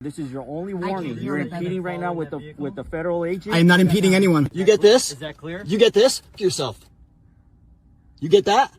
This is your only warning. You're impeding right now with the federal agent. I am not impeding anyone. You get this? Is that clear? You get this? Yourself. You get that?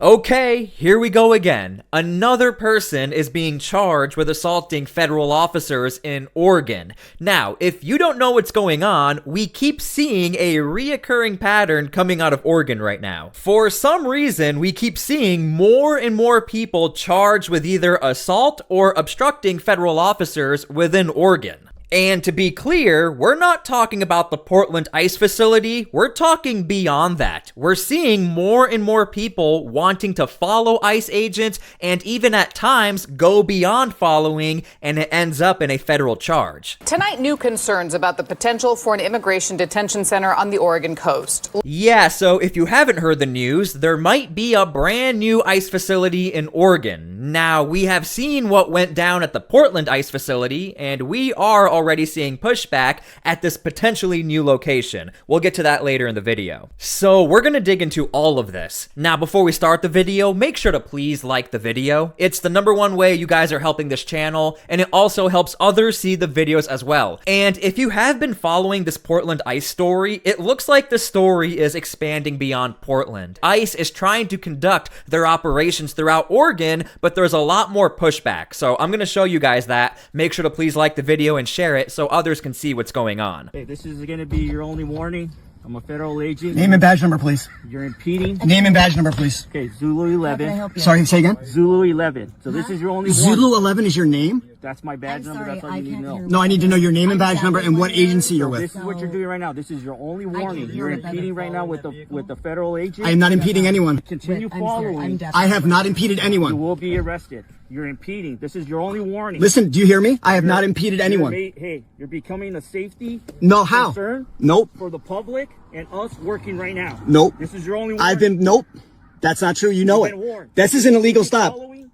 Okay, here we go again. Another person is being charged with assaulting federal officers in Oregon. Now, if you don't know what's going on, we keep seeing a reoccurring pattern coming out of Oregon right now. For some reason, we keep seeing more and more people charged with either assault or obstructing federal officers within Oregon. And to be clear, we're not talking about the Portland ICE facility, we're talking beyond that. We're seeing more and more people wanting to follow ICE agents and even at times go beyond following, and it ends up in a federal charge. Tonight, new concerns about the potential for an immigration detention center on the Oregon coast. Yeah, so if you haven't heard the news, there might be a brand new ICE facility in Oregon. Now, we have seen what went down at the Portland ICE facility, and we are already seeing pushback at this potentially new location. We'll get to that later in the video. So we're gonna dig into all of this. Now, before we start the video, make sure to please like the video. It's the #1 way you guys are helping this channel, and it also helps others see the videos as well. And if you have been following this Portland ICE story, it looks like the story is expanding beyond Portland. ICE is trying to conduct their operations throughout Oregon, but there's a lot more pushback. So I'm gonna show you guys that. Make sure to please like the video and share it so others can see what's going on. Hey, this is going to be your only warning. I'm a federal agent. Name and badge number, please. You're impeding. Name and badge number, please. Okay, Zulu 11. Sorry, say again? Zulu 11. So this is your only warning. Zulu 11 is your name? That's my badge number. That's all you need to know. No, I need to know your name and badge number and what agency you're with. This is what you're doing right now. This is your only warning. You're impeding right now with the federal agent. I am not impeding anyone. Continue following. I have not impeded You anyone. will be arrested. You're impeding. This is your only warning. Listen, do you hear me? I have not impeded anyone. Hey, you're becoming a safety No, how? concern Nope. for the public and us working right now. Nope. This is your only warning. Nope. That's not true. You know You've been warned. it. This is an illegal stop. Following,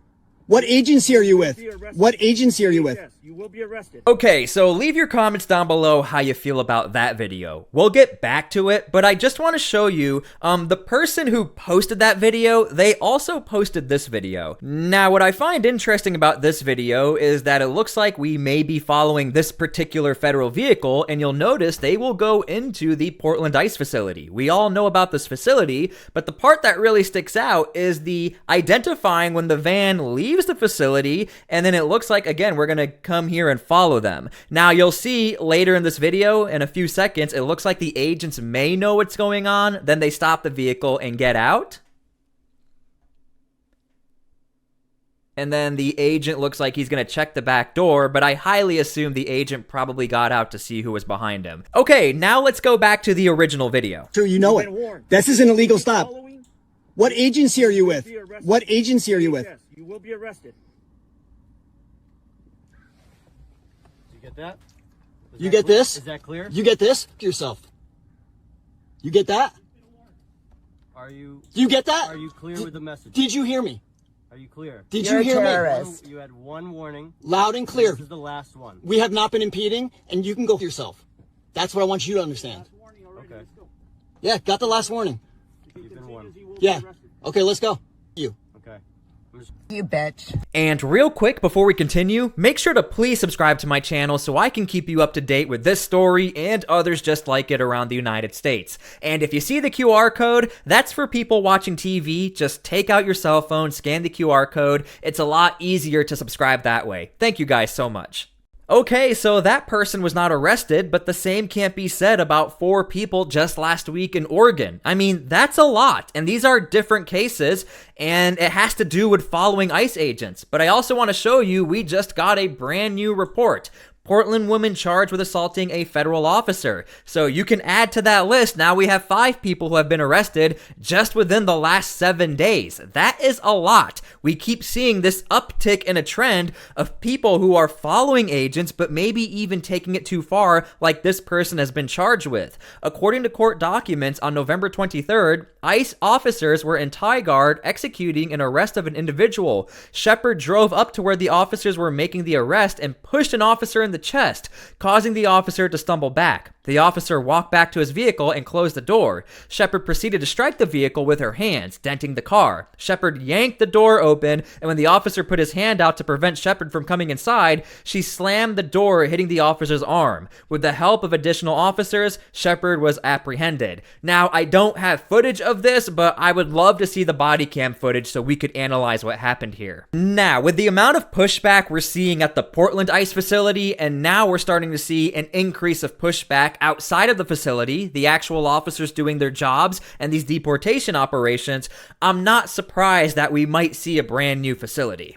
What agency are you with? be arrested. What agency are you with? Yes, you will be arrested. Okay, so leave your comments down below how you feel about that video. We'll get back to it, but I just want to show you, the person who posted that video, they also posted this video. Now, what I find interesting about this video is that it looks like we may be following this particular federal vehicle, and you'll notice they will go into the Portland ICE facility. We all know about this facility, but the part that really sticks out is the identifying when the van leaves the facility, and then it looks like, again, we're gonna come here and follow them. Now, you'll see later in this video, in a few seconds, it looks like the agents may know what's going on, then they stop the vehicle and get out. And then the agent looks like he's gonna check the back door, but I highly assume the agent probably got out to see who was behind him. Okay, now let's go back to the original video. True, you know You've been it. warned. This is an illegal stop. Following, What agency are you with? be arrested. What agency are you with? yes, you will be arrested. You get that? You get this? Is that clear? You get this? Yourself. You get that? Are you You get that? clear with the message? Did you hear me? Are you clear? Did you hear me? You had one warning. Loud and clear. This is the last one. We have not been impeding, and you can go for yourself. That's what I want you to understand. Okay. Yeah, got the last warning. You've been warned. Yeah. Okay, let's go. You. Okay. You bitch. And real quick, before we continue, make sure to please subscribe to my channel so I can keep you up to date with this story and others just like it around the United States. And if you see the QR code, that's for people watching TV. Just take out your cell phone, scan the QR code. It's a lot easier to subscribe that way. Thank you guys so much. Okay, so that person was not arrested, but the same can't be said about 4 people just last week in Oregon. I mean, that's a lot, and these are different cases, and it has to do with following ICE agents. But I also want to show you, we just got a brand new report. Portland woman charged with assaulting a federal officer. So you can add to that list. Now we have 5 people who have been arrested just within the last 7 days. That is a lot. We keep seeing this uptick in a trend of people who are following agents, but maybe even taking it too far, like this person has been charged with. According to court documents, on November 23rd, ICE officers were in Tigard executing an arrest of an individual. Shepard drove up to where the officers were making the arrest and pushed an officer in the chest, causing the officer to stumble back. The officer walked back to his vehicle and closed the door. Shepard proceeded to strike the vehicle with her hands, denting the car. Shepard yanked the door open, and when the officer put his hand out to prevent Shepard from coming inside, she slammed the door, hitting the officer's arm. With the help of additional officers, Shepard was apprehended. Now, I don't have footage of this, but I would love to see the body cam footage so we could analyze what happened here. Now, with the amount of pushback we're seeing at the Portland ICE facility, and now we're starting to see an increase of pushback outside of the facility, the actual officers doing their jobs, and these deportation operations, I'm not surprised that we might see a brand new facility.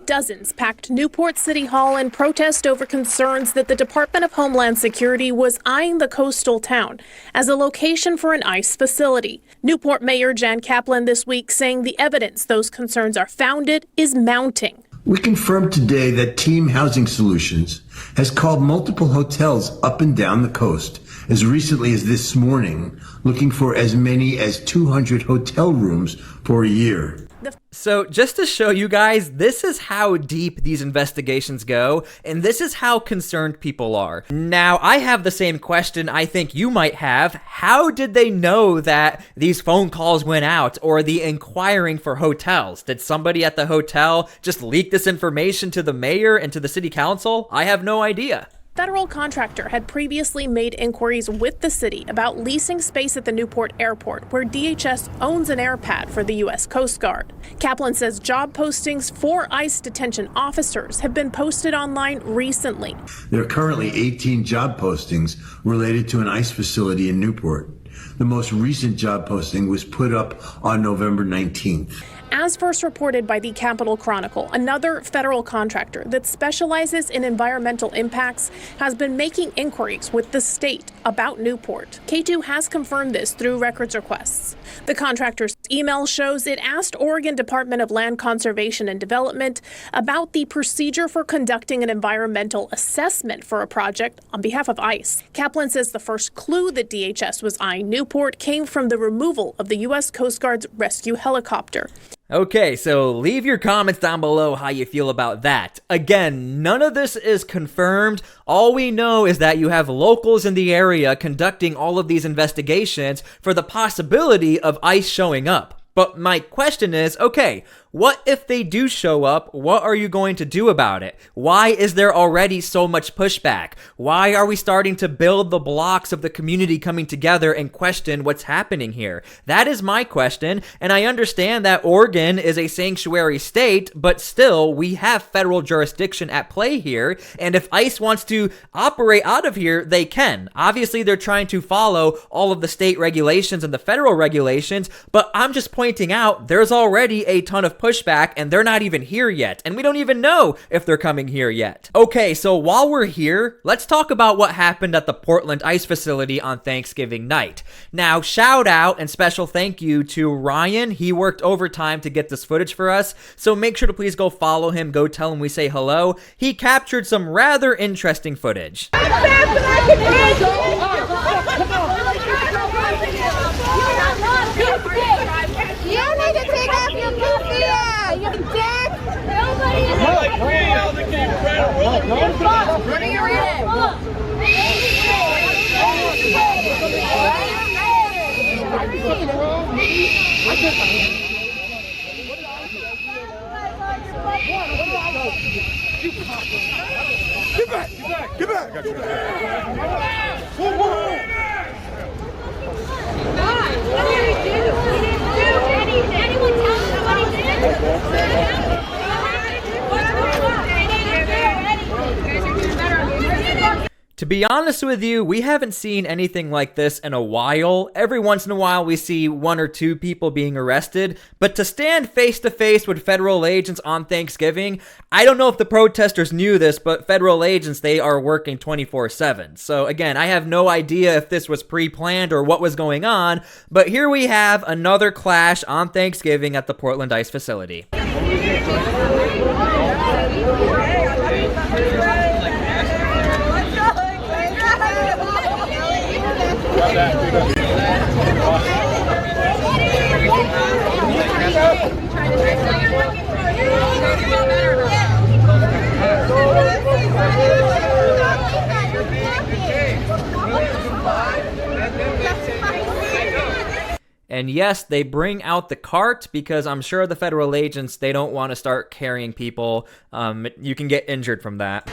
Dozens packed Newport City Hall in protest over concerns that the Department of Homeland Security was eyeing the coastal town as a location for an ICE facility. Newport Mayor Jan Kaplan this week saying the evidence those concerns are founded is mounting. We confirmed today that Team Housing Solutions has called multiple hotels up and down the coast as recently as this morning, looking for as many as 200 hotel rooms for a year. So just to show you guys, this is how deep these investigations go, and this is how concerned people are. Now, I have the same question I think you might have. How did they know that these phone calls went out or the inquiring for hotels? Did somebody at the hotel just leak this information to the mayor and to the city council? I have no idea. Federal contractor had previously made inquiries with the city about leasing space at the Newport airport, where DHS owns an air pad for the U.S. Coast Guard. Kaplan says job postings for ICE detention officers have been posted online recently. There are currently 18 job postings related to an ICE facility in Newport. The most recent job posting was put up on November 19th. As first reported by the Capitol Chronicle, another federal contractor that specializes in environmental impacts has been making inquiries with the state about Newport. K2 has confirmed this through records requests. The contractor's email shows it asked Oregon Department of Land Conservation and Development about the procedure for conducting an environmental assessment for a project on behalf of ICE. Kaplan says the first clue that DHS was eyeing Newport came from the removal of the U.S. Coast Guard's rescue helicopter. Okay, so leave your comments down below how you feel about that. Again, none of this is confirmed. All we know is that you have locals in the area conducting all of these investigations for the possibility of ICE showing up. But my question is, okay, what if they do show up? What are you going to do about it? Why is there already so much pushback? Why are we starting to build the blocks of the community coming together and question what's happening here? That is my question, and I understand that Oregon is a sanctuary state, but still, we have federal jurisdiction at play here, and if ICE wants to operate out of here, they can. Obviously, they're trying to follow all of the state regulations and the federal regulations, but I'm just pointing out there's already a ton of pushback and they're not even here yet, and we don't even know if they're coming here yet. Okay, so while we're here, let's talk about what happened at the Portland ICE facility on Thanksgiving night. Now, shout out and special thank you to Ryan. He worked overtime to get this footage for us, so make sure to please go follow him, go tell him we say hello. He captured some rather interesting footage. You need to take off your kufiyah, you dick! Nobody is What are you Get back! Get back! Get back! What did he do? He didn't do anything. Anyone tell us what he did? To be honest with you, we haven't seen anything like this in a while. Every once in a while we see one or two people being arrested, but to stand face to face with federal agents on Thanksgiving, I don't know if the protesters knew this, but federal agents, they are working 24/7. So again, I have no idea if this was pre-planned or what was going on, but here we have another clash on Thanksgiving at the Portland ICE facility. And yes, they bring out the cart because I'm sure the federal agents, they don't want to start carrying people. You can get injured from that.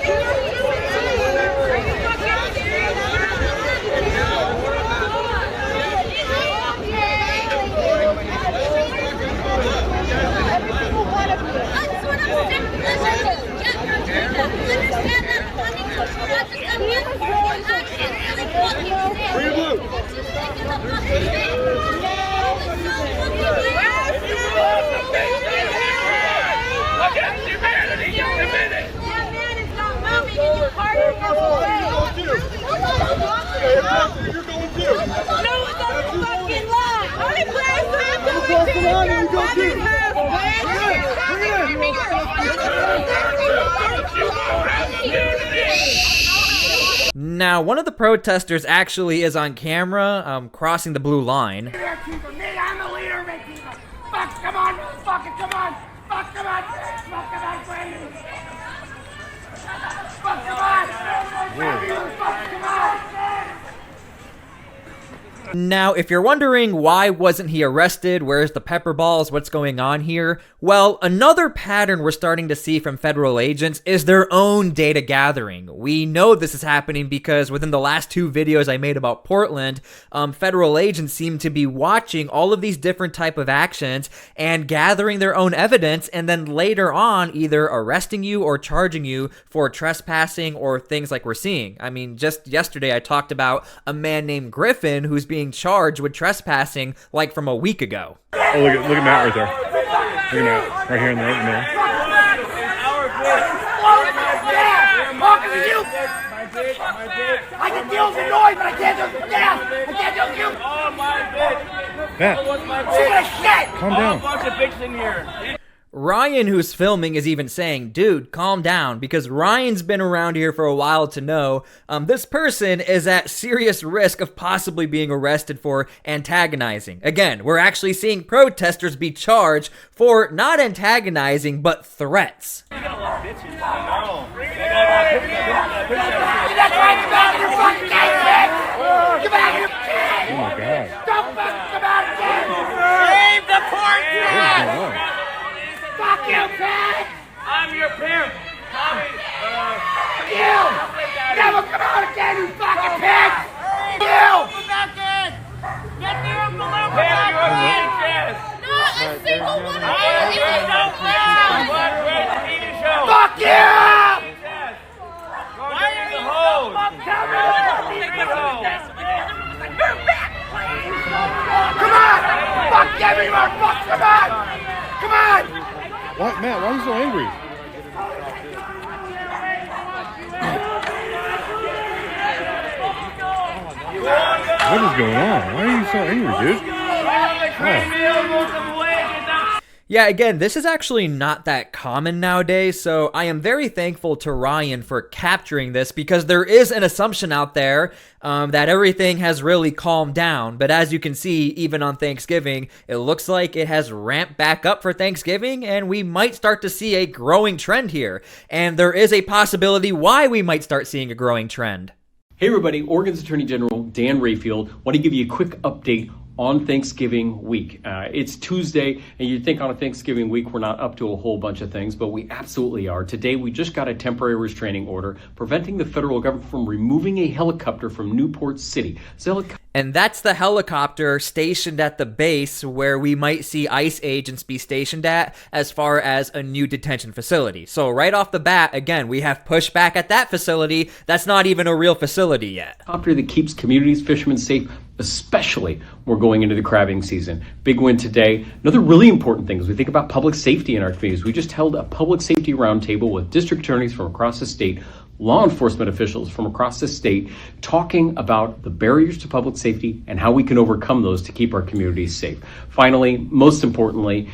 Now, one of the protesters actually is on camera, crossing the blue line. I'm the leader of Antifa. Fuck, come on, motherfucker, come on. Fuck, come on, fuck, come on, Brandon. Fuck, come on. Fuck, come on. Now, if you're wondering why wasn't he arrested, where's the pepper balls, what's going on here? Well, another pattern we're starting to see from federal agents is their own data gathering. We know this is happening because within the last 2 videos I made about Portland, federal agents seem to be watching all of these different type of actions and gathering their own evidence, and then later on either arresting you or charging you for trespassing or things like we're seeing. I mean, just yesterday I talked about a man named Griffin who's being charged with trespassing like from a week ago. Oh, look at Matt right there. Look at Matt right here in the middle. I can deal with the noise, but I can't do the gas. I can't do you. Oh, my bitch. Matt, calm down. Bunch of bitches in here. Ryan, who's filming, is even saying, dude, calm down, because Ryan's been around here for a while to know this person is at serious risk of possibly being arrested for antagonizing. Again, we're actually seeing protesters be charged for not antagonizing, but threats. Oh my God. Don't come out again. Save the court. What is going on? Fuck you, Pat! I'm your pimp! Tommy, you! Never come out again, you fucking pig! You! Back in! Get the Uncle Lumber back in! Not a single one of you is fuck you! Why are you so fucking come on! Fuck everyone! Fuck, come on! Come on! What, Matt? Why are you so angry? What is going on? Why are you so angry, dude? Yeah, again, this is actually not that common nowadays, so I am very thankful to Ryan for capturing this because there is an assumption out there that everything has really calmed down. But as you can see, even on Thanksgiving, it looks like it has ramped back up for Thanksgiving, and we might start to see a growing trend here. And there is a possibility why we might start seeing a growing trend. Hey everybody, Oregon's Attorney General Dan Rayfield. Want to give you a quick update on Thanksgiving week. It's Tuesday, and you'd think on a Thanksgiving week we're not up to a whole bunch of things, but we absolutely are. Today, we just got a temporary restraining order preventing the federal government from removing a helicopter from Newport City. And that's the helicopter stationed at the base where we might see ICE agents be stationed at as far as a new detention facility. So right off the bat, again, we have pushback at that facility. That's not even a real facility yet. Helicopter that keeps communities, fishermen safe, especially when we're going into the crabbing season. Big win today. Another really important thing is we think about public safety in our communities. We just held a public safety roundtable with district attorneys from across the state, law enforcement officials from across the state, talking about the barriers to public safety and how we can overcome those to keep our communities safe. Finally, most importantly,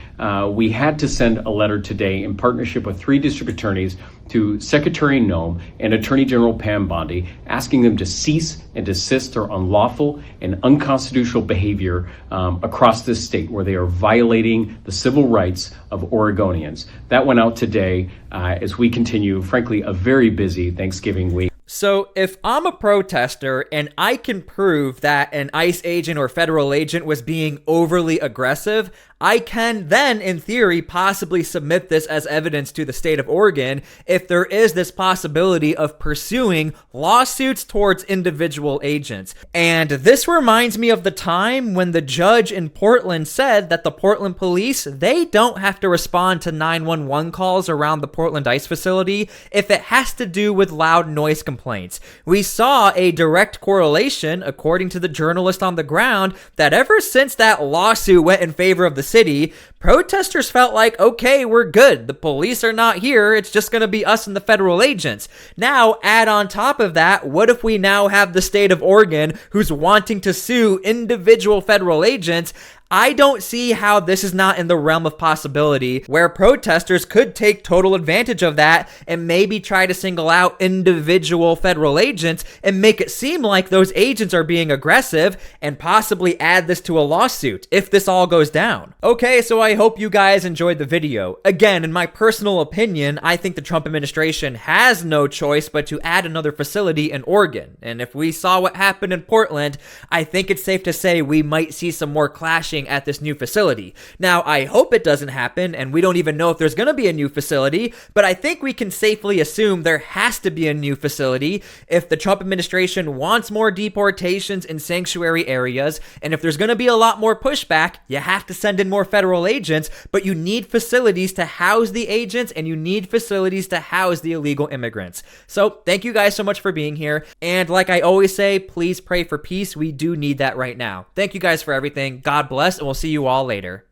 we had to send a letter today in partnership with 3 district attorneys to Secretary Noem and Attorney General Pam Bondi, asking them to cease and desist their unlawful and unconstitutional behavior across this state where they are violating the civil rights of Oregonians. That went out today as we continue, frankly, a very busy Thanksgiving week. So if I'm a protester and I can prove that an ICE agent or federal agent was being overly aggressive, I can then, in theory, possibly submit this as evidence to the state of Oregon if there is this possibility of pursuing lawsuits towards individual agents. And this reminds me of the time when the judge in Portland said that the Portland police, they don't have to respond to 911 calls around the Portland ICE facility if it has to do with loud noise complaints. We saw a direct correlation, according to the journalist on the ground, that ever since that lawsuit went in favor of the city, protesters felt like, okay, we're good. The police are not here. It's just going to be us and the federal agents. Now, add on top of that, what if we now have the state of Oregon who's wanting to sue individual federal agents? I don't see how this is not in the realm of possibility where protesters could take total advantage of that and maybe try to single out individual federal agents and make it seem like those agents are being aggressive and possibly add this to a lawsuit if this all goes down. Okay, so I hope you guys enjoyed the video. Again, in my personal opinion, I think the Trump administration has no choice but to add another facility in Oregon. And if we saw what happened in Portland, I think it's safe to say we might see some more clashing at this new facility. Now, I hope it doesn't happen, and we don't even know if there's going to be a new facility, but I think we can safely assume there has to be a new facility if the Trump administration wants more deportations in sanctuary areas, and if there's going to be a lot more pushback, you have to send in more federal agents, but you need facilities to house the agents, and you need facilities to house the illegal immigrants. So, thank you guys so much for being here, and like I always say, please pray for peace. We do need that right now. Thank you guys for everything. God bless, and we'll see you all later.